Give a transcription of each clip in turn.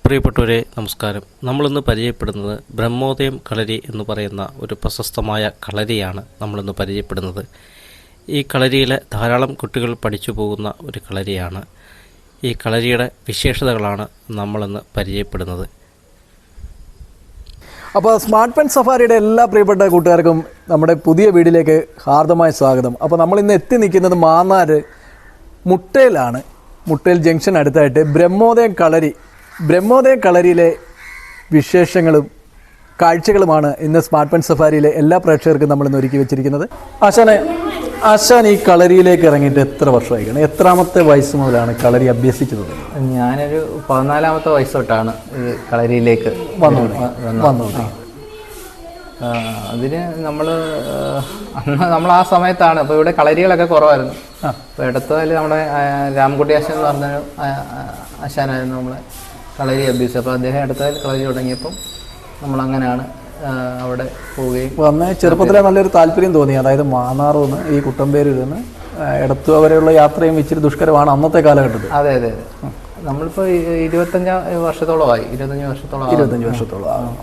പ്രിയപ്പെട്ടവരെ നമസ്കാരം. നമ്മളിന്ന് പരിചയപ്പെടുന്നത് ബ്രഹ്മോദയം കളരി എന്ന് പറയുന്ന ഒരു പ്രശസ്തമായ കളരിയാണ് നമ്മളിന്ന് പരിചയപ്പെടുന്നത്. ഈ കളരിയിലെ ധാരാളം കുട്ടികൾ പഠിച്ചു പോകുന്ന ഒരു കളരിയാണ്. ഈ കളരിയുടെ വിശേഷതകളാണ് നമ്മളിന്ന് പരിചയപ്പെടുന്നത്. അപ്പോൾ സ്മാർട്ട് പെൻ സഫാരിയുടെ എല്ലാ പ്രിയപ്പെട്ട കൂട്ടുകാർക്കും നമ്മുടെ പുതിയ വീഡിയോയിലേക്ക് ഹാർദമായ സ്വാഗതം. അപ്പോൾ നമ്മളിന്ന് എത്തി നിൽക്കുന്നത് മാന്നാർ മുട്ടയിലാണ്. മുട്ടയിൽ ജംഗ്ഷൻ അടുത്തായിട്ട് ബ്രഹ്മോദയം കളരിയിലെ വിശേഷങ്ങളും കാഴ്ചകളുമാണ് ഇന്ന് സ്മാർട്ട് പെൻ സഫാരിയിലെ എല്ലാ പ്രേക്ഷകർക്കും നമ്മളിന്ന് ഒരുക്കി വെച്ചിരിക്കുന്നത്. ആശാൻ ഈ കളരിയിലേക്ക് ഇറങ്ങിയിട്ട് എത്ര വർഷമായി? എത്രാമത്തെ വയസ്സ് മുതലാണ് കളരി അഭ്യസിച്ചത്? ഞാനൊരു 14-ാമത്തെ വയസ്സ് തൊട്ടാണ് ഈ കളരിയിലേക്ക് വന്നത്. അതിന് നമ്മൾ ആ സമയത്താണ്. അപ്പോൾ ഇവിടെ കളരികളൊക്കെ കുറവായിരുന്നു. അപ്പോൾ എടുത്തതിൽ നമ്മുടെ രാംകുട്ടി ആശാൻ എന്ന് പറഞ്ഞൊരു ആശാനായിരുന്നു നമ്മളെ കളരി അഭ്യസിച്ചത്. അപ്പോൾ അദ്ദേഹം എടുത്തതിൽ കളരി തുടങ്ങിയപ്പം നമ്മളങ്ങനെയാണ് അവിടെ പോവുകയും അന്ന് ചെറുപ്പത്തിലെ നല്ലൊരു താല്പര്യം തോന്നി. അതായത് മാന്നാറിൽ നിന്ന് ഈ കുട്ടമ്പേരിൽ നിന്ന് എടത്തുവ വരെയുള്ള യാത്രയും ഇച്ചിരി ദുഷ്കരമാണ് അന്നത്തെ കാലഘട്ടത്തിൽ. അതെ. നമ്മളിപ്പോൾ 25 വർഷത്തോളമായി. 25 വർഷത്തോളം.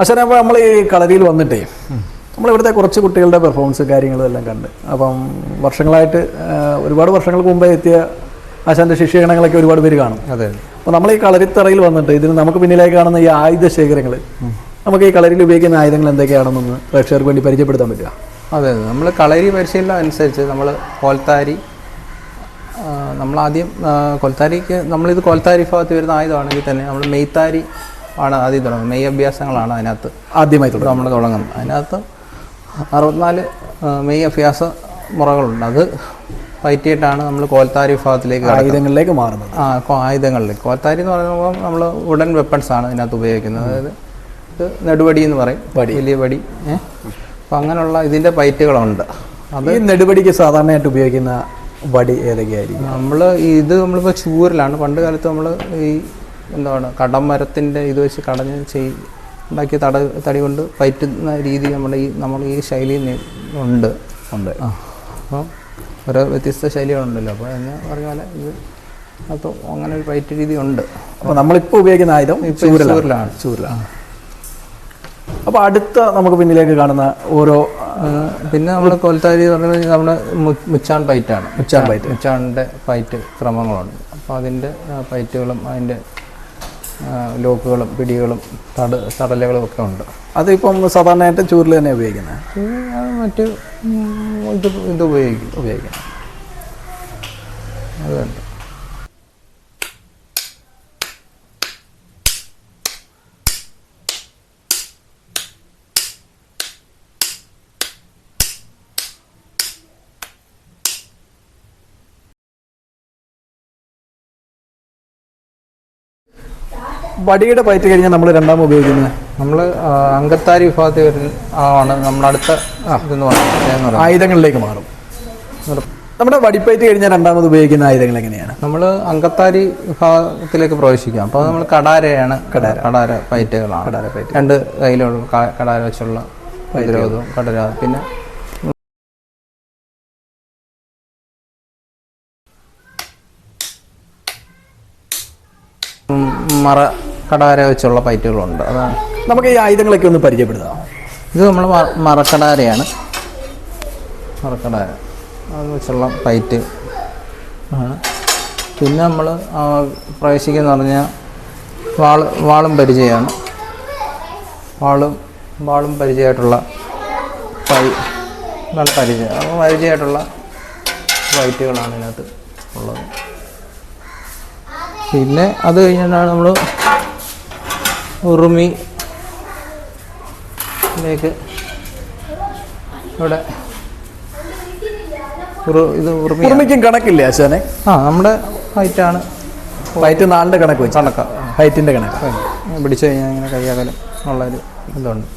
ആശാനെ, അപ്പോൾ നമ്മൾ ഈ കളരിയിൽ വന്നിട്ടേ നമ്മളിവിടുത്തെ കുറച്ച് കുട്ടികളുടെ പെർഫോമൻസ് കാര്യങ്ങളും എല്ലാം കണ്ട്, അപ്പം വർഷങ്ങളായിട്ട് ഒരുപാട് വർഷങ്ങൾക്ക് മുമ്പേ എത്തിയ ആശാൻ്റെ ശിഷ്യഗണങ്ങളൊക്കെ ഒരുപാട് പേര് കാണും. അതെ. അപ്പോൾ നമ്മൾ ഈ കളരിത്തറയിൽ വന്നിട്ട് ഇതിന് നമുക്ക് പിന്നിലേക്ക് കാണുന്ന ഈ ആയുധ ശേഖരങ്ങൾ, നമുക്ക് ഈ കളരിയിൽ ഉപയോഗിക്കുന്ന ആയുധങ്ങൾ എന്തൊക്കെയാണെന്നൊന്ന് പ്രേക്ഷകർക്ക് വേണ്ടി പരിചയപ്പെടുത്താൻ പറ്റുക? അതെ. നമ്മൾ കളരി പരിശീലനം അനുസരിച്ച് നമ്മൾ കോൽത്താരി, നമ്മളാദ്യം കോൽത്താരിക്ക് നമ്മളിത് കോൽത്താരി ഭാഗത്ത് വരുന്ന ആയുധമാണെങ്കിൽ തന്നെ നമ്മൾ മെയ്ത്താരി ആണ് ആദ്യം തുടങ്ങുന്നത്. മെയ് അഭ്യാസങ്ങളാണ് അതിനകത്ത് ആദ്യമായി നമ്മൾ തുടങ്ങുന്നത്. അതിനകത്ത് 64 മെയ് അഭ്യാസ മുറകളുണ്ട്. അത് പയറ്റിയിട്ടാണ് നമ്മൾ കോൽത്താരി വിഭാഗത്തിലേക്ക് ആയുധങ്ങളിലേക്ക് മാറുന്നത്. ആയുധങ്ങളിലേക്ക്. കോൽത്താരി എന്ന് പറയുമ്പോൾ നമ്മൾ വുഡൻ വെപ്പൺസ് ആണ് ഇതിനകത്ത് ഉപയോഗിക്കുന്നത്. അതായത് ഇത് നെടുവടി എന്ന് പറയും, വലിയ വടി. അപ്പം അങ്ങനെയുള്ള ഇതിൻ്റെ പയറ്റുകളുണ്ട്. അത് നെടുവടിക്ക് സാധാരണയായിട്ട് ഉപയോഗിക്കുന്ന വടി ഏതൊക്കെയായിരിക്കും? നമ്മളിപ്പോൾ ചൂരിലാണ്. പണ്ട് കാലത്ത് നമ്മൾ ഈ കടമരത്തിൻ്റെ ഇത് വെച്ച് ഉണ്ടാക്കിയ തടി കൊണ്ട് പയറ്റുന്ന രീതി നമ്മൾ ഈ ശൈലിയിൽ ഉണ്ട്. അപ്പം ഓരോ വ്യത്യസ്ത ശൈലികളുണ്ടല്ലോ. അപ്പോൾ എന്ന് പറഞ്ഞ പോലെ ഇത് അപ്പോൾ അങ്ങനെ ഒരു പയറ്റ് രീതി ഉണ്ട്. അപ്പോൾ നമ്മളിപ്പോൾ ഉപയോഗിക്കുന്ന ആയുധം ചൂരിലാണ്. അപ്പോൾ അടുത്ത നമുക്ക് പിന്നിലേക്ക് കാണുന്ന ഓരോ പിന്നെ നമ്മൾ കോൽത്താരി പറഞ്ഞാൽ നമ്മുടെ മുച്ചാൻ പയറ്റാണ്. മുച്ചാണിൻ്റെ പയറ്റ് ക്രമങ്ങളുണ്ട്. അപ്പോൾ അതിൻ്റെ പയറ്റുകളും അതിൻ്റെ ലോക്കുകളും പിടികളും തടലുകളും ഒക്കെ ഉണ്ട്. അതിപ്പം സാധാരണയായിട്ട് ചൂരിൽ തന്നെ ഉപയോഗിക്കുന്നത്. മറ്റ് ഇത് ഉപയോഗിക്കണം. അതുണ്ട്. വടിയുടെ പയറ്റ് കഴിഞ്ഞാൽ നമ്മൾ രണ്ടാമത് ഉപയോഗിക്കുന്നത് നമ്മൾ അങ്കത്താരി വിഭാഗത്തിൽ ആണ് നമ്മളടുത്ത ഇതെന്ന് പറയുന്നത്. ആയുധങ്ങളിലേക്ക് മാറും. നമ്മുടെ വടിപ്പയറ്റ് കഴിഞ്ഞാൽ രണ്ടാമത് ഉപയോഗിക്കുന്ന ആയുധങ്ങൾ എങ്ങനെയാണ്? നമ്മൾ അങ്കത്താരി വിഭാഗത്തിലേക്ക് പ്രവേശിക്കാം. അപ്പോൾ നമ്മൾ കടാരയാണ്. കടാര പയറ്റുകളാണ്. രണ്ട് കയ്യിലുള്ള കടാര വെച്ചുള്ള പ്രതിരോധവും കടരാ. പിന്നെ മറ കടാര വെച്ചുള്ള പൈറ്റുകളുണ്ട്. അതാണ് നമുക്ക് ഈ ആയുധങ്ങളൊക്കെ ഒന്ന് പരിചയപ്പെടുത്താം. ഇത് നമ്മൾ മറക്കടാരയാണ്. മറക്കട അത് വെച്ചുള്ള ഫൈറ്റ് ആണ്. പിന്നെ നമ്മൾ പ്രവേശിക്കുകയെന്ന് പറഞ്ഞാൽ വാളും പരിചയമാണ്. വാളും പരിചയമായിട്ടുള്ള പരിചയമായിട്ടുള്ള ഫൈറ്റുകളാണ് ഇതിനകത്ത് ഉള്ളത്. പിന്നെ അത് കഴിഞ്ഞിട്ടാണ് നമ്മൾ ഉറുമിയിലേക്ക് ഇവിടെ ഉറുമിക്കും കണക്കില്ലേ ആശാനെ? നമ്മുടെ ഫൈറ്റാണ്. ഫൈറ്റ് നാളിൻ്റെ കണക്ക് വെച്ച് ഹൈറ്റിൻ്റെ കണക്ക് പിടിച്ചു കഴിഞ്ഞാൽ ഇങ്ങനെ കൈയാകലും ഉള്ളൊരു ഇതുണ്ട്.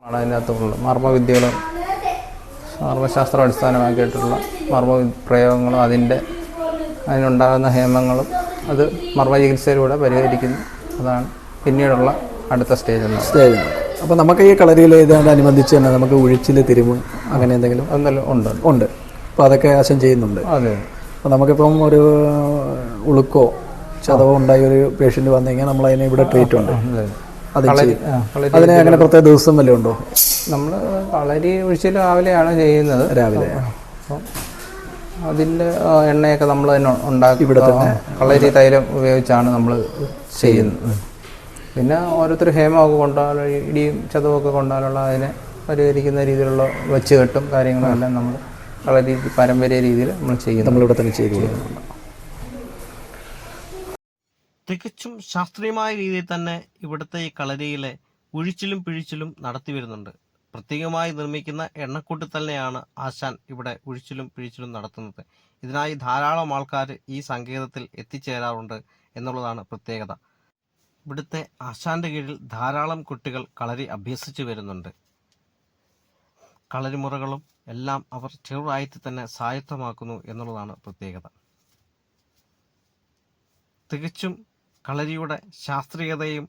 ആണ് അതിനകത്തുള്ള മർമ്മവിദ്യകളും മർമ്മശാസ്ത്രം അടിസ്ഥാനമാക്കിയിട്ടുള്ള പ്രയോഗങ്ങളും അതിനുണ്ടാകുന്ന ഹേമങ്ങളും അത് മർമ്മചികിത്സയിലൂടെ പരിഹരിക്കുന്നു. അതാണ് പിന്നീടുള്ള അടുത്ത സ്റ്റേജ്. അപ്പോൾ നമുക്ക് ഈ കളരിയിൽ ഇതോടനുബന്ധിച്ച് തന്നെ നമുക്ക് ഉഴിച്ചിൽ തിരുമ് അങ്ങനെ എന്തെങ്കിലും ഉണ്ട്. അപ്പോൾ അതൊക്കെ ആശം ചെയ്യുന്നുണ്ട്. അതെ. അപ്പോൾ നമുക്കിപ്പം ഒരു ഉളുക്കോ ചതവോ ഉണ്ടായ ഒരു പേഷ്യൻ്റ് വന്നു കഴിഞ്ഞാൽ നമ്മളതിനെ ഇവിടെ ട്രീറ്റ് ഉണ്ട്. അതിന് അങ്ങനെ പ്രത്യേക ദിവസം വല്ലതും ഉണ്ടോ? നമ്മൾ കളരി ഒഴിച്ചിൽ രാവിലെയാണ് ചെയ്യുന്നത്. രാവിലെ അപ്പം അതിൻ്റെ എണ്ണയൊക്കെ നമ്മൾ തന്നെ ഉണ്ടാക്കി ഇവിടെ തന്നെ കളരി തൈലം ഉപയോഗിച്ചാണ് നമ്മൾ ചെയ്യുന്നത്. പിന്നെ ഓരോരുത്തർ ഹേമമൊക്കെ കൊണ്ടാൽ ഇടിയും ചതവൊക്കെ കൊണ്ടാലുള്ള അതിനെ പരിഹരിക്കുന്ന രീതിയിലുള്ള വെച്ചുകെട്ടും കാര്യങ്ങളും എല്ലാം നമ്മൾ കളരി പാരമ്പര്യ രീതിയിൽ നമ്മളിവിടെ തന്നെ ചെയ്തു കൊടുക്കുന്നുണ്ട്. തികച്ചും ശാസ്ത്രീയമായ രീതിയിൽ തന്നെ ഇവിടുത്തെ ഈ കളരിയിലെ ഉഴിച്ചിലും പിഴിച്ചിലും നടത്തി വരുന്നുണ്ട്. പ്രത്യേകമായി നിർമ്മിക്കുന്ന എണ്ണക്കൂട്ടിൽ തന്നെയാണ് ആശാൻ ഇവിടെ ഉഴിച്ചിലും പിഴിച്ചിലും നടത്തുന്നത്. ഇതിനായി ധാരാളം ആൾക്കാർ ഈ സങ്കേതത്തിൽ എത്തിച്ചേരാറുണ്ട് എന്നുള്ളതാണ് പ്രത്യേകത. ഇവിടുത്തെ ആശാന്റെ കീഴിൽ ധാരാളം കുട്ടികൾ കളരി അഭ്യസിച്ചു വരുന്നുണ്ട്. കളരിമുറകളും എല്ലാം അവർ ചെറുപ്രായത്തിൽ തന്നെ സ്വായത്തമാക്കുന്നു എന്നുള്ളതാണ് പ്രത്യേകത. തികച്ചും കളരിയുടെ ശാസ്ത്രീയതയും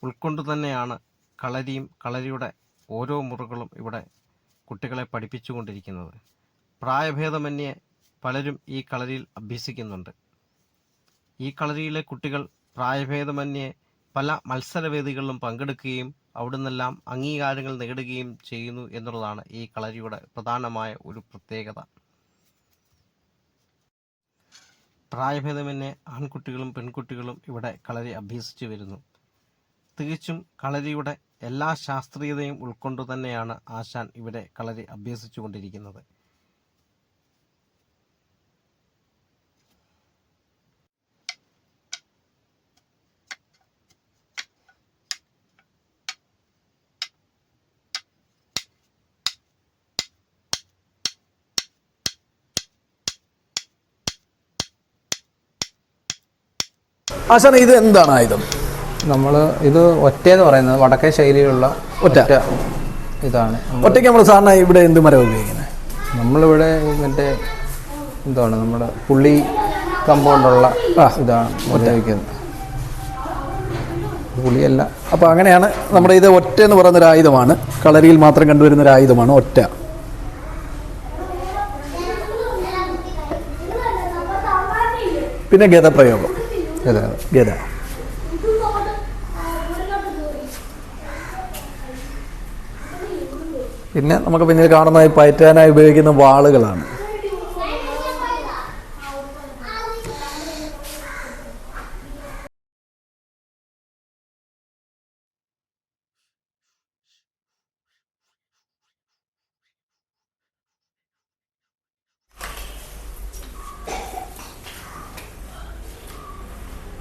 ഉൾക്കൊണ്ടു തന്നെയാണ് കളരിയും കളരിയുടെ ഓരോ മുറകളും ഇവിടെ കുട്ടികളെ പഠിപ്പിച്ചുകൊണ്ടിരിക്കുന്നത്. പ്രായഭേദമന്യേ പലരും ഈ കളരിയിൽ അഭ്യസിക്കുന്നുണ്ട്. ഈ കളരിയിലെ കുട്ടികൾ പ്രായഭേദമന്യേ പല മത്സരവേദികളിലും പങ്കെടുക്കുകയും അവിടെ നിന്നെല്ലാം അംഗീകാരങ്ങൾ നേടുകയും ചെയ്യുന്നു എന്നുള്ളതാണ് ഈ കളരിയുടെ പ്രധാനമായ ഒരു പ്രത്യേകത. പ്രായഭേദമന്യേ ആൺകുട്ടികളും പെൺകുട്ടികളും ഇവിടെ കളരി അഭ്യസിച്ചു വരുന്നു. തികച്ചും കളരിയുടെ എല്ലാ ശാസ്ത്രീയതയും ഉൾക്കൊണ്ടു തന്നെയാണ് ആശാൻ ഇവിടെ കളരി അഭ്യസിച്ചു കൊണ്ടിരിക്കുന്നത്. ആശാന ഇത് എന്താണ് ആയുധം? ഇത് ഒറ്റയെന്ന് പറയുന്നത് വടക്കേ ശൈലിയിലുള്ള ഒറ്റ ഇതാണ്. ഒറ്റയ്ക്ക് നമ്മൾ സാധാരണ ഇവിടെ എന്ത് മരം ഉപയോഗിക്കുന്നത്? നമ്മളിവിടെ മറ്റേ നമ്മുടെ പുള്ളി കമ്പൗണ്ടുള്ള ഇതാണ് ഉപയോഗിക്കുന്നത്. പുളിയല്ല. അപ്പോൾ അങ്ങനെയാണ് നമ്മുടെ ഇത് ഒറ്റ എന്ന് പറയുന്നൊരു ആയുധമാണ്. കളരിയിൽ മാത്രം കണ്ടുവരുന്നൊരു ആയുധമാണ് ഒറ്റ. പിന്നെ ഗതപ്രയോഗം. ഗത പിന്നെ നമുക്ക് പിന്നീട് കാണുന്ന പയറ്റാനായി ഉപയോഗിക്കുന്ന വാളുകളാണ്.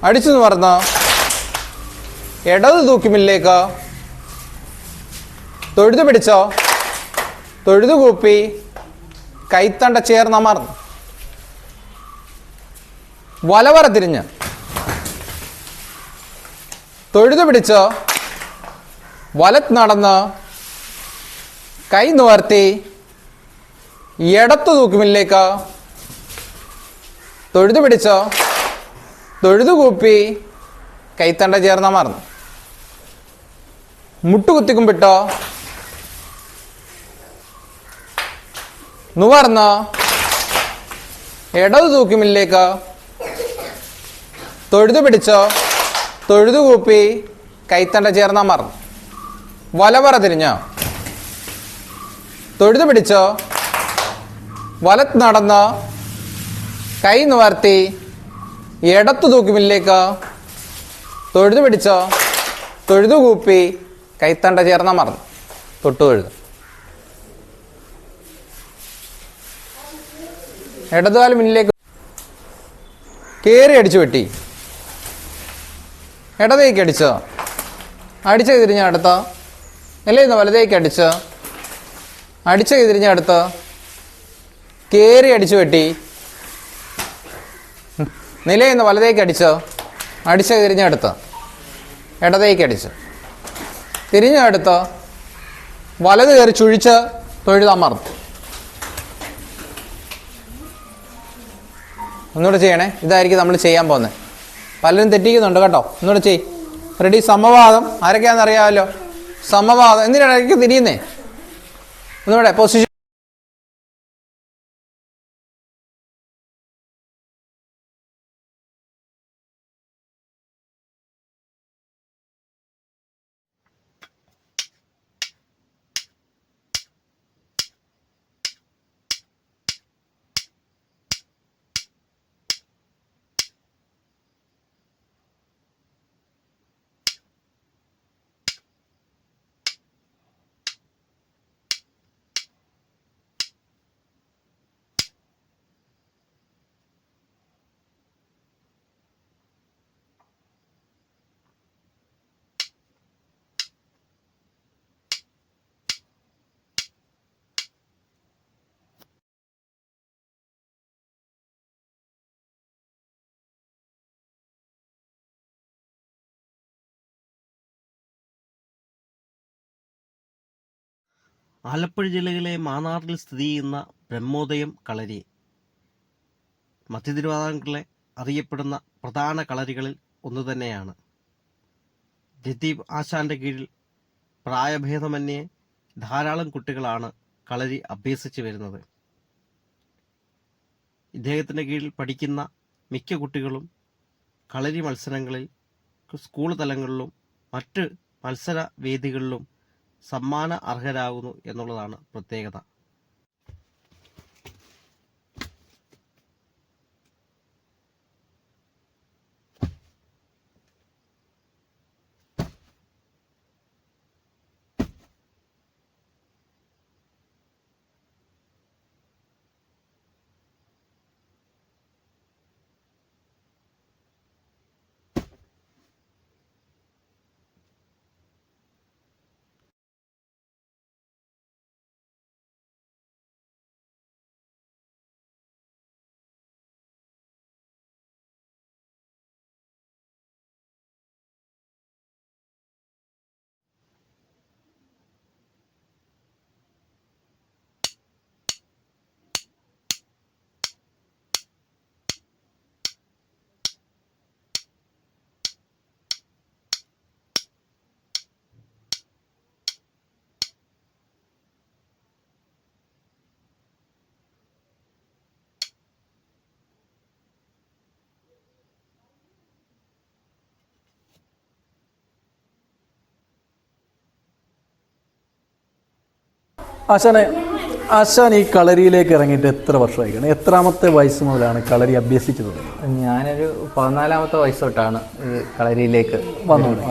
അടിച്ചു നിവർന്ന് ഇടത് തൂക്കിമില്ലേക്ക് തൊഴുതു പിടിച്ചോ, തൊഴുതു കൂപ്പി കൈത്തണ്ട ചേർന്നമർന്ന് വലവറ തിരിഞ്ഞ് തൊഴുതു പിടിച്ച് വലത്ത് നടന്ന് കൈ നിവർത്തി ഇടത്തു തൂക്കുമില്ലേക്ക് തൊഴുതു പിടിച്ച് തൊഴുതു കൂപ്പി കൈത്തണ്ട ചേർന്നമർന്ന് മുട്ടുകുത്തിക്കുമ്പിട്ടോ നുവർന്ന് ഇടതു തൂക്കുമില്ലേക്ക് തൊഴുതു പിടിച്ചോ, തൊഴുതു കൂപ്പി കൈത്തണ്ട ചേർന്നമർന്ന് വലവറ തിരിഞ്ഞോ തൊഴുതു പിടിച്ചോ വലത്ത് നടന്ന് കൈ നിവർത്തി ഇടത്തു തൂക്കുമില്ലേക്ക് തൊഴുതു പിടിച്ചോ, തൊഴുതു കൂപ്പി കൈത്തണ്ട ചേർന്നമർന്ന് തൊട്ടു തൊഴുതു. ഇടതുകാലം മുന്നിലേക്ക് കയറി അടിച്ചു വെട്ടി ഇടതേക്ക് അടിച്ചോ, അടിച്ച തിരിഞ്ഞ അടുത്തോ, അല്ലേന്ന് വലതേക്ക് അടിച്ചോ, അടിച്ച തിരിഞ്ഞ അടുത്തോ, കയറി അടിച്ചു വെട്ടി നിലയെന്ന് വലതേക്ക് അടിച്ചോ, അടിച്ച തിരിഞ്ഞ അടുത്തോ, ഇടതേക്ക് അടിച്ചോ, തിരിഞ്ഞ അടുത്തോ, വലത് കയറി ചുഴിച്ച് തൊഴുതമർന്നു. ഒന്നുകൂടെ ചെയ്യണേ, ഇതായിരിക്കും നമ്മൾ ചെയ്യാൻ പോകുന്നത്. പലരും തെറ്റിക്കുന്നുണ്ട് കേട്ടോ. ഒന്നുകൂടെ ചെയ്. റെഡി? സമവാദം ആരൊക്കെയാണെന്ന് അറിയാമല്ലോ. സമവാദം എന്തിനാണ് ഇടയ്ക്ക് തിരിയുന്നേ? ഒന്നുകൂടെ പൊസിഷൻ. ആലപ്പുഴ ജില്ലയിലെ മാന്നാറിൽ സ്ഥിതി ചെയ്യുന്ന ബ്രഹ്മോദയം കളരി മധ്യ തിരുവിതാംകൂറിലെ അറിയപ്പെടുന്ന പ്രധാന കളരികളിൽ ഒന്ന് തന്നെയാണ്. ജദീബ് ആശാന്റെ കീഴിൽ പ്രായഭേദമന്യേ ധാരാളം കുട്ടികളാണ് കളരി അഭ്യസിച്ചു വരുന്നത്. ഇദ്ദേഹത്തിൻ്റെ കീഴിൽ പഠിക്കുന്ന മിക്ക കുട്ടികളും കളരി മത്സരങ്ങളിൽ സ്കൂൾ തലങ്ങളിലും മറ്റ് മത്സര വേദികളിലും സമ്മാന അർഹരാകുന്നു എന്നുള്ളതാണ് പ്രത്യേകത. ആശാൻ ഈ കളരിയിലേക്ക് ഇറങ്ങിയിട്ട് എത്ര വർഷമായി? എത്രാമത്തെ വയസ്സ് മുതലാണ് കളരി അഭ്യസിച്ചത്? ഞാനൊരു 14-ാമത്തെ വയസ്സ് തൊട്ടാണ് ഈ കളരിയിലേക്ക് വന്നത്.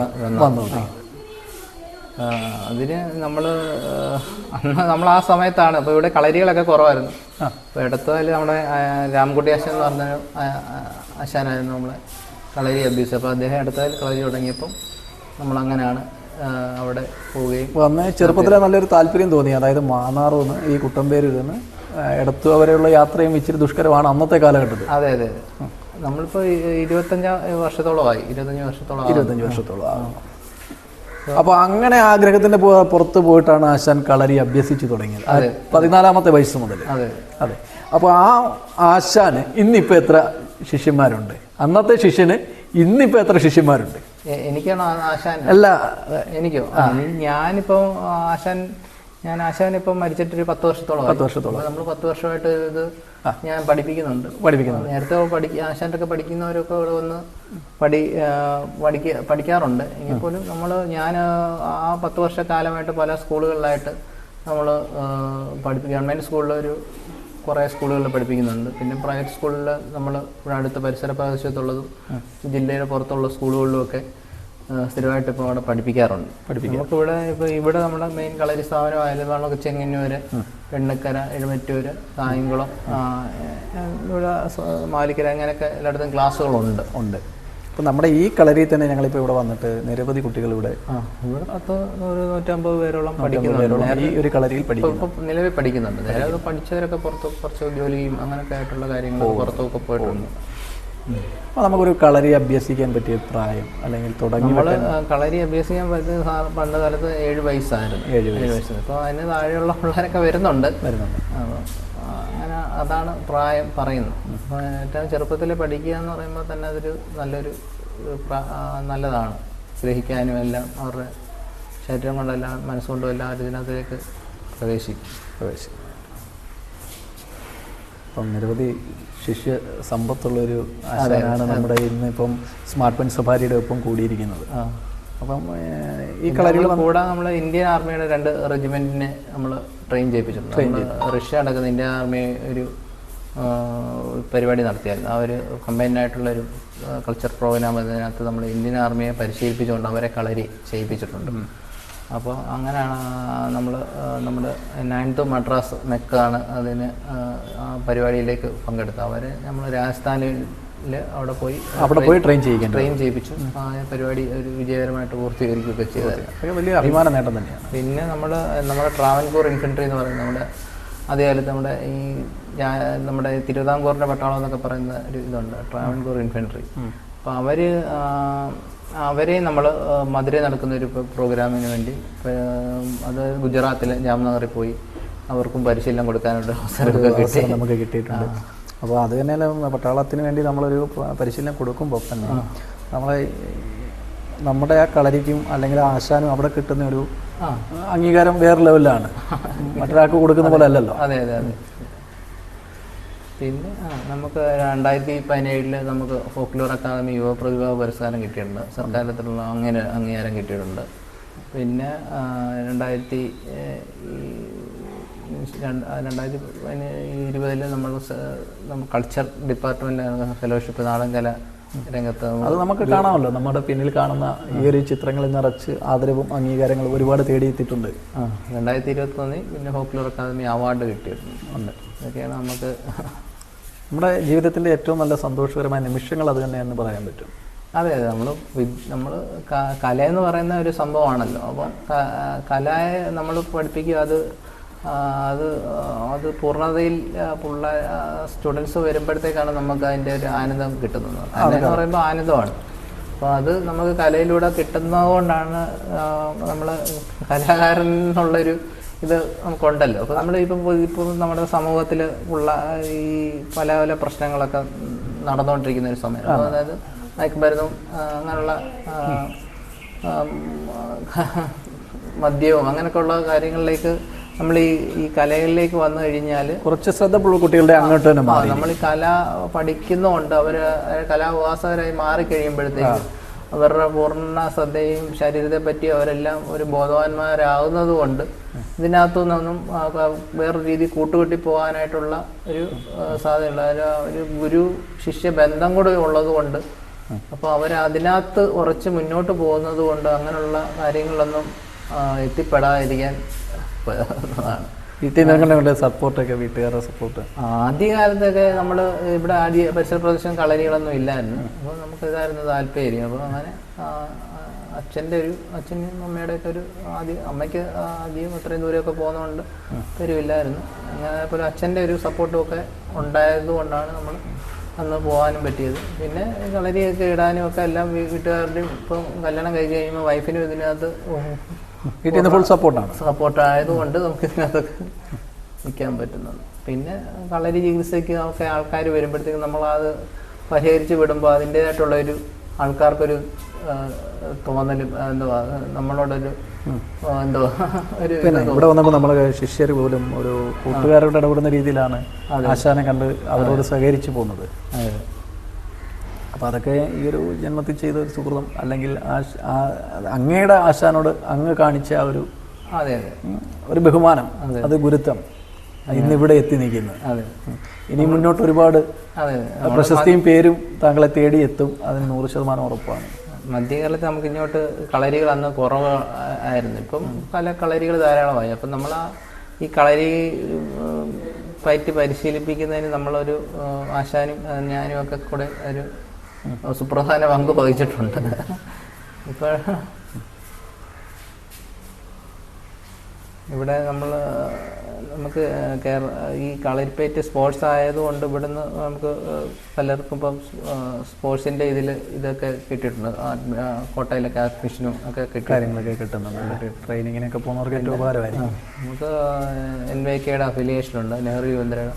അതിന് നമ്മൾ ആ സമയത്താണ്. അപ്പോൾ ഇവിടെ കളരികളൊക്കെ കുറവായിരുന്നു. അപ്പോൾ ഇടത്തുകാല് നമ്മുടെ രാംകുട്ടി ആശാൻ എന്ന് പറഞ്ഞ ആശാനായിരുന്നു നമ്മളെ കളരി അഭ്യസിച്ചത്. അപ്പോൾ അദ്ദേഹം അടുത്തതിൽ കളരി തുടങ്ങിയപ്പം നമ്മളങ്ങനെയാണ് അവിടെ പോവുകയും. അപ്പോൾ അന്ന് ചെറുപ്പത്തിലെ നല്ലൊരു താല്പര്യം തോന്നി, അതായത് മാന്നാറിൽ നിന്ന് ഈ കുട്ടമ്പേരിൽ നിന്ന് എടത്തുവ വരെയുള്ള യാത്രയും ഇച്ചിരി ദുഷ്കരമാണ് അന്നത്തെ കാലഘട്ടത്തിൽ. അതെ അതെ അതെ. നമ്മളിപ്പോൾ 25 വർഷത്തോളമായി. 25 വർഷത്തോളം. അപ്പോൾ അങ്ങനെ ആഗ്രഹത്തിന്റെ പുറത്ത് പോയിട്ടാണ് ആശാൻ കളരി അഭ്യസിച്ചു തുടങ്ങിയത് 14-ാമത്തെ വയസ്സ് മുതൽ. അതെ അതെ. അപ്പോൾ ആ ആശാന് ഇന്നിപ്പോൾ എത്ര ശിഷ്യന്മാരുണ്ട്? അന്നത്തെ ശിഷ്യന് ഇന്നിപ്പോൾ എത്ര ശിഷ്യന്മാരുണ്ട്? എനിക്കാണോ ആശാൻ? അല്ല, എനിക്കോ? ഞാനിപ്പോൾ ആശാൻ ഇപ്പം മരിച്ചിട്ടൊരു 10 വർഷത്തോളം. നമ്മൾ 10 വർഷമായിട്ട് ഇത് ഞാൻ പഠിപ്പിക്കുന്നുണ്ട്. നേരത്തെ ആശാൻ്റെ ഒക്കെ പഠിക്കുന്നവരൊക്കെ ഇവിടെ വന്ന് പഠിക്കാറുണ്ട്. എങ്കിൽ പോലും ഞാൻ ആ 10 വർഷക്കാലമായിട്ട് പല സ്കൂളുകളിലായിട്ട് നമ്മൾ ഗവൺമെൻറ് സ്കൂളിൽ കുറേ സ്കൂളുകളിൽ പഠിപ്പിക്കുന്നുണ്ട്. പിന്നെ പ്രൈവറ്റ് സ്കൂളിൽ നമ്മൾ ഇവിടെ അടുത്ത പരിസര പ്രദേശത്തുള്ളതും ജില്ലയുടെ പുറത്തുള്ള സ്കൂളുകളിലുമൊക്കെ സ്ഥിരമായിട്ട് ഇപ്പോൾ അവിടെ പഠിപ്പിക്കാറുണ്ട്. നമുക്കിവിടെ ഇവിടെ നമ്മുടെ മെയിൻ കളരി സ്ഥാപനമായാലും നമ്മളൊക്കെ ചെങ്ങന്നൂർ, വെണ്ണക്കര, എഴുമറ്റൂർ, കായംകുളം, ഇവിടെ മാലിക്കര, അങ്ങനെയൊക്കെ എല്ലായിടത്തും ക്ലാസ്സുകളുണ്ട്. അപ്പോൾ നമ്മുടെ ഈ കളരിയിൽ തന്നെ ഞങ്ങളിപ്പോൾ ഇവിടെ വന്നിട്ട് നിരവധി കുട്ടികൾ ഇവിടെ 150 പേരോളം പഠിക്കുന്നുണ്ട്. ഈ ഒരു കളരിയിൽ നിലവിൽ പഠിക്കുന്നുണ്ട്. നേരെ പഠിച്ചവരൊക്കെ പുറത്ത് കുറച്ച് ജോലിയും അങ്ങനെയൊക്കെ ആയിട്ടുള്ള കാര്യങ്ങൾ പുറത്തൊക്കെ പോയിട്ടുണ്ട്. അപ്പോൾ നമുക്കൊരു കളരി അഭ്യസിക്കാൻ പറ്റിയ പ്രായം അല്ലെങ്കിൽ തുടങ്ങി? നമ്മൾ കളരി അഭ്യസിക്കാൻ പറ്റിയ പണ്ട് കാലത്ത് 7 വയസ്സായിരുന്നു. 7 വയസ്സ്. അപ്പോൾ അതിന് താഴെയുള്ള പിള്ളേരൊക്കെ വരുന്നുണ്ട്. അങ്ങനെ അതാണ് പ്രായം പറയുന്നത്. അപ്പോൾ ഏറ്റവും ചെറുപ്പത്തിൽ പഠിക്കുക എന്ന് പറയുമ്പോൾ തന്നെ അതൊരു നല്ലതാണ്. ഗ്രഹിക്കാനും എല്ലാം അവരുടെ ശരീരം കൊണ്ടെല്ലാം മനസ്സുകൊണ്ടും എല്ലാം ഇതിനകത്തേക്ക് പ്രവേശിക്കും. അപ്പം നിരവധി ശിഷ്യ സമ്പത്തുള്ളൊരു ആശാനാണ് നമ്മുടെ ഇന്നിപ്പം സ്മാർട്ട് പെൻ സഫാരിയുടെ ഒപ്പം കൂടിയിരിക്കുന്നത്. അപ്പം ഈ കളരികൾ കൂടാതെ നമ്മൾ ഇന്ത്യൻ ആർമിയുടെ 2 റെജിമെൻറ്റിനെ നമ്മൾ ട്രെയിൻ ചെയ്യിപ്പിച്ചിട്ടുണ്ട്. റഷ്യ നടക്കുന്ന ഇന്ത്യൻ ആർമി ഒരു പരിപാടി നടത്തിയായിരുന്നു. ആ ഒരു കമ്പൈൻഡായിട്ടുള്ളൊരു കൾച്ചർ പ്രോഗ്രാം. അതിനകത്ത് നമ്മൾ ഇന്ത്യൻ ആർമിയെ പരിശീലിപ്പിച്ചുകൊണ്ട് അവരെ കളരി ചെയ്യിപ്പിച്ചിട്ടുണ്ട്. അപ്പോൾ അങ്ങനെയാണ് നമ്മുടെ 9th മദ്രാസ് മെക്കാണ് അതിന് ആ പരിപാടിയിലേക്ക് പങ്കെടുത്തത്. അവരെ നമ്മൾ രാജസ്ഥാനിൽ അവിടെ പോയി ട്രെയിൻ ചെയ്യിപ്പിച്ചു. ആ പരിപാടി ഒരു വിജയകരമായിട്ട് പൂർത്തീകരിക്കുകയൊക്കെ ചെയ്തത് വലിയ അഭിമാന നേട്ടം തന്നെയാണ്. പിന്നെ നമ്മുടെ ട്രാവൻകൂർ ഇൻഫൻട്രി എന്ന് പറയുന്നത് നമ്മുടെ ആദ്യകാലത്ത് നമ്മുടെ തിരുവിതാംകൂറിൻ്റെ പട്ടാളം എന്നൊക്കെ പറയുന്ന ഒരു ഇതുണ്ട്, ട്രാവൻകൂർ ഇൻഫൻട്രി. അപ്പോൾ അവരെ നമ്മൾ മധുരൈ നടക്കുന്ന ഒരു പ്രോഗ്രാമിന് വേണ്ടി അത് ഗുജറാത്തിൽ ജാംനഗറിൽ പോയി അവർക്കും പരിശീലനം കൊടുക്കാനുള്ള അവസരം നമുക്ക് കിട്ടിയിട്ടുണ്ട്. അപ്പോൾ അത് തന്നെയല്ല, പട്ടാളത്തിന് വേണ്ടി നമ്മളൊരു പരിശീലനം കൊടുക്കുമ്പോൾ തന്നെ നമ്മുടെ ആ കളരിക്കും അല്ലെങ്കിൽ ആശാനും അവിടെ കിട്ടുന്ന ഒരു അംഗീകാരം വേറെ ലെവലിലാണ്, മറ്റൊരാൾക്ക് കൊടുക്കുന്ന പോലെ അല്ലല്ലോ. അതെ. പിന്നെ നമുക്ക് 2017 നമുക്ക് ഫോക്ലോർ അക്കാദമി യുവ പ്രതിഭാ പുരസ്കാരം കിട്ടിയിട്ടുണ്ട്. സർക്കാരിലുള്ള അംഗീകാരം കിട്ടിയിട്ടുണ്ട്. പിന്നെ 2020 നമ്മൾ കൾച്ചർ ഡിപ്പാർട്ട്മെൻറ്റ് ഫെലോഷിപ്പ് നാടൻകല രംഗത്ത് അത് നമുക്ക് കാണാമല്ലോ. നമ്മുടെ പിന്നിൽ കാണുന്ന ഈ ഒരു ചിത്രങ്ങളിൽ നിറച്ച് ആദരവും അംഗീകാരങ്ങളും ഒരുപാട് തേടിയെത്തിയിട്ടുണ്ട്. 2021 പിന്നെ ഫോക്ലോർ അക്കാദമി അവാർഡ് കിട്ടിയിട്ടുണ്ട്. ഇതൊക്കെയാണ് നമ്മുടെ ജീവിതത്തിൻ്റെ ഏറ്റവും നല്ല സന്തോഷകരമായ നിമിഷങ്ങൾ അത് തന്നെയെന്ന് പറയാൻ പറ്റും. അതെ. നമ്മൾ കലയെന്ന് പറയുന്ന ഒരു സംഭവമാണല്ലോ. അപ്പം കലയെ നമ്മൾ പഠിപ്പിക്കുക, അത് പൂർണ്ണതയിൽ സ്റ്റുഡൻസ് വരുമ്പോഴത്തേക്കാണ് നമുക്ക് അതിൻ്റെ ഒരു ആനന്ദം കിട്ടുന്നത്. കലയെന്ന് പറയുമ്പോൾ ആനന്ദമാണ്. അപ്പോൾ അത് നമുക്ക് കലയിലൂടെ കിട്ടുന്നത് കൊണ്ടാണ് നമ്മൾ കലാകാരൻ എന്നുള്ളൊരു ഇത് നമുക്കുണ്ടല്ലോ. അപ്പോൾ ഇപ്പോൾ നമ്മുടെ സമൂഹത്തിൽ ഉള്ള ഈ പല പല പ്രശ്നങ്ങളൊക്കെ നടന്നുകൊണ്ടിരിക്കുന്ന ഒരു സമയം. അതായത് മയക്കുമരുന്നും അങ്ങനെയുള്ള മദ്യവും അങ്ങനെയൊക്കെയുള്ള കാര്യങ്ങളിലേക്ക് നമ്മൾ ഈ കലകളിലേക്ക് വന്നു കഴിഞ്ഞാൽ കുറച്ച് ശ്രദ്ധ കുട്ടികളുടെ അങ്ങോട്ട് തന്നെ നമ്മൾ ഈ കല പഠിക്കുന്നതുകൊണ്ട് അവർ കലാവാസകരായി മാറിക്കഴിയുമ്പോഴത്തേക്ക് അവരുടെ പൂർണ്ണ ശ്രദ്ധയും ശരീരത്തെ പറ്റി അവരെല്ലാം ഒരു ബോധവാന്മാരാകുന്നത് കൊണ്ട് ഇതിനകത്തുനിന്നൊന്നും വേറൊരു രീതി കൂട്ടുകെട്ടി പോകാനായിട്ടുള്ള ഒരു സാധ്യതയുള്ള ഒരു ഗുരു ശിഷ്യ ബന്ധം കൂടെ ഉള്ളത് കൊണ്ട് അപ്പോൾ അതിനകത്ത് ഉറച്ച് മുന്നോട്ട് പോകുന്നത് കൊണ്ട് അങ്ങനെയുള്ള കാര്യങ്ങളൊന്നും എത്തിപ്പെടാതിരിക്കാൻ വീട്ടിൽ നിന്ന് സപ്പോർട്ടൊക്കെ, വീട്ടുകാരുടെ സപ്പോർട്ട്? ആദ്യകാലത്തൊക്കെ നമ്മൾ ഇവിടെ പരിസര പ്രദേശം കളരികളൊന്നും ഇല്ലായിരുന്നു. അപ്പോൾ നമുക്ക് ഇതായിരുന്നു താല്പര്യം. അപ്പോൾ അങ്ങനെ അച്ഛനും അമ്മയുടെയൊക്കെ ഒരു അമ്മയ്ക്ക് ആദ്യം അത്രയും ദൂരമൊക്കെ പോകുന്നതുകൊണ്ട് തരുമില്ലായിരുന്നു. അങ്ങനെ പോലെ അച്ഛൻ്റെ ഒരു സപ്പോർട്ടും ഒക്കെ ഉണ്ടായത് കൊണ്ടാണ് നമ്മൾ അന്ന് പോകാനും പറ്റിയത്. പിന്നെ കളരിയൊക്കെ ഇടാനും ഒക്കെ എല്ലാം വീട്ടുകാരുടെയും ഇപ്പം കല്യാണം കഴിച്ച് കഴിയുമ്പോൾ വൈഫിനും ഇതിനകത്ത് വീട്ടിൽ നിന്ന് ഫുൾ സപ്പോർട്ടായതുകൊണ്ട് നമുക്ക് ഇതിനകത്തൊക്കെ നിൽക്കാൻ പറ്റുന്നത്. പിന്നെ കളരി ചികിത്സയ്ക്ക് നമുക്ക് ആൾക്കാർ വരുമ്പോഴത്തേക്കും നമ്മളത് പരിഹരിച്ച് വിടുമ്പോൾ അതിൻ്റേതായിട്ടുള്ളൊരു ആൾക്കാർക്കൊരു തോന്നലും എന്തുവാ നമ്മളോടൊരു എന്തുവാ ഒരു ഇവിടെ വന്നപ്പോൾ നമ്മൾ ശിഷ്യർ പോലും ഒരു കൂട്ടുകാരോട് ഇടപെടുന്ന രീതിയിലാണ് ആശാനെ കണ്ട് അവരോട് സഹകരിച്ചു പോകുന്നത്. അപ്പോൾ അതൊക്കെ ഈ ഒരു ജന്മത്തിൽ ചെയ്ത ഒരു സുഹൃതം, അല്ലെങ്കിൽ അങ്ങയുടെ ആശാനോട് അങ്ങ് കാണിച്ച ആ ഒരു ഒരു ബഹുമാനം, അത് ഗുരുത്വം ഇന്നിവിടെ എത്തി നിൽക്കുന്നത്. ഇനി മുന്നോട്ട് ഒരുപാട് പ്രശസ്തിയും പേരും താങ്കളെ തേടി എത്തും, അതിന് 100% ഉറപ്പാണ്. മധ്യകാലത്ത് നമുക്ക് ഇങ്ങോട്ട് കളരികൾ അന്ന് കുറവ് ആയിരുന്നു. ഇപ്പം പല കളരികൾ ധാരാളമായി. അപ്പം നമ്മൾ ഈ കളരി പരിശീലിപ്പിക്കുന്നതിന് നമ്മളൊരു ആശാനും ഞാനും ഒക്കെ കൂടെ ഒരു സുപ്രധാന പങ്ക് വഹിച്ചിട്ടുണ്ട്. ഇപ്പോൾ ഇവിടെ നമുക്ക് ഈ കളരിപ്പയറ്റ് സ്പോർട്സ് ആയതുകൊണ്ട് ഇവിടുന്ന് നമുക്ക് പലർക്കും ഇപ്പം സ്പോർട്സിൻ്റെ ഇതൊക്കെ കിട്ടിയിട്ടുണ്ട്. കോട്ടയിലൊക്കെ അഡ്മിഷനും ഒക്കെ കാര്യങ്ങളൊക്കെ കിട്ടുന്നുണ്ട്. ട്രെയിനിങ്ങിനൊക്കെ പോകുന്നവർക്ക് ഏറ്റവും ഉപകാരമായിരിക്കും. നമുക്ക് NYKയുടെ അഫിലിയേഷനുണ്ട്, നെഹ്റു യുവന്ദ്രയുടെ.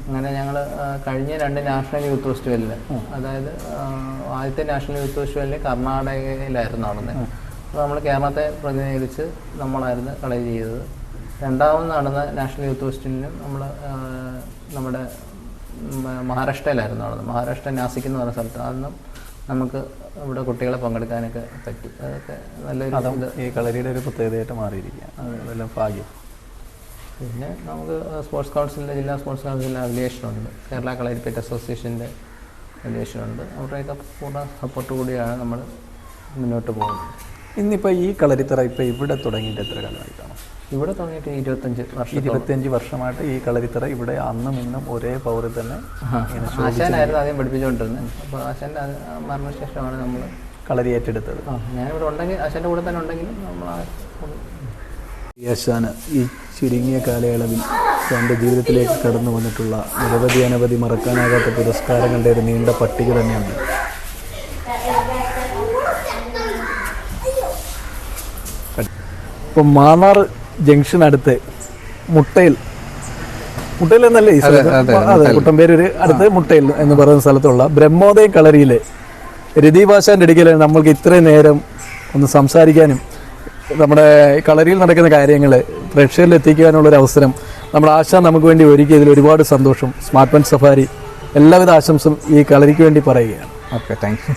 അങ്ങനെ ഞങ്ങൾ കഴിഞ്ഞ 2 നാഷണൽ യൂത്ത് ഫെസ്റ്റിവലിൽ, അതായത് ആദ്യത്തെ നാഷണൽ യൂത്ത് ഫെസ്റ്റിവലിൽ കർണാടകയിലായിരുന്നു നടന്നത്. അപ്പോൾ നമ്മൾ കേരളത്തെ പ്രതിനിധീകരിച്ച് നമ്മളായിരുന്നു കളരി ചെയ്തത്. രണ്ടാമത് നടന്ന നാഷണൽ യൂത്ത് ഫെസ്റ്റിവലിനും നമ്മൾ നമ്മുടെ മഹാരാഷ്ട്രയിലായിരുന്നു നടന്നത്. മഹാരാഷ്ട്ര നാസിക് എന്ന് പറഞ്ഞ സ്ഥലത്ത്. അന്നും നമുക്ക് ഇവിടെ കുട്ടികളെ പങ്കെടുക്കാനൊക്കെ പറ്റി. അതൊക്കെ നല്ലൊരു ഈ കളരിയുടെ ഒരു പ്രത്യേകതയായിട്ട് മാറിയിരിക്കുക, അതെല്ലാം ഭാഗ്യം. പിന്നെ നമുക്ക് സ്പോർട്സ് കൗൺസിലിൻ്റെ, ജില്ലാ സ്പോർട്സ് കൗൺസിലിൻ്റെ അഫിലിയേഷനുണ്ട്, കേരള കളരിപ്പയറ്റ് അസോസിയേഷൻ്റെ അഫിലിയേഷനുണ്ട്. അവരുടെയൊക്കെ പൂർണ്ണ സപ്പോർട്ട് കൂടിയാണ് നമ്മൾ മുന്നോട്ട് പോകുന്നത്. ഇന്നിപ്പോൾ ഈ കളരിത്തറ ഇപ്പോൾ ഇവിടെ തുടങ്ങിയിട്ട് എത്ര കാലമായിട്ടാണ്? ഇവിടെ തുടങ്ങിയിട്ട് 25 വർഷമായിട്ട് ഈ കളരിത്തറ ഇവിടെ അന്നും ഇന്നും ഒരേ പൗറിൽ തന്നെ ആശാനായിരുന്നു ആദ്യം പഠിപ്പിച്ചുകൊണ്ടിരുന്നത്. അപ്പോൾ ആശാൻ്റെ മരണശേഷമാണ് നമ്മൾ കളരി ഏറ്റെടുത്തത്. ഞാനിവിടെ ഉണ്ടെങ്കിൽ ആശാൻ്റെ കൂടെ തന്നെ ഉണ്ടെങ്കിലും നമ്മൾ ആശാന് ഈ ചുരുങ്ങിയ കാലയളവിൽ തൻ്റെ ജീവിതത്തിലേക്ക് കടന്നു വന്നിട്ടുള്ള അനവധി മറക്കാനാകാത്ത പുരസ്കാരങ്ങളുടെ ഒരു നീണ്ട പട്ടിക തന്നെയുണ്ട്. ഇപ്പം മാന്നാർ ജംഗ്ഷൻ അടുത്ത് മുട്ടയിൽ എന്നല്ലേ ഈ സ്ഥലത്ത്? അതെ, കുട്ടമ്പേരൂര് അടുത്ത് മുട്ടയിൽ എന്ന് പറയുന്ന സ്ഥലത്തുള്ള ബ്രഹ്മോദയം കളരിയിൽ രതീഭാഷാൻ്റെ അടുക്കൽ നമ്മൾക്ക് ഇത്രയും നേരം ഒന്ന് സംസാരിക്കാനും നമ്മുടെ കളരിയിൽ നടക്കുന്ന കാര്യങ്ങൾ പ്രേക്ഷകരിൽ എത്തിക്കാനുള്ളൊരു അവസരം നമ്മുടെ ആശ നമുക്ക് വേണ്ടി ഒരുക്കിയതിൽ ഒരുപാട് സന്തോഷം. സ്മാർട്ട് പെൻ സഫാരി എല്ലാവിധ ആശംസയും ഈ കളരിക്ക് വേണ്ടി പറയുകയാണ്. Okay, thank you.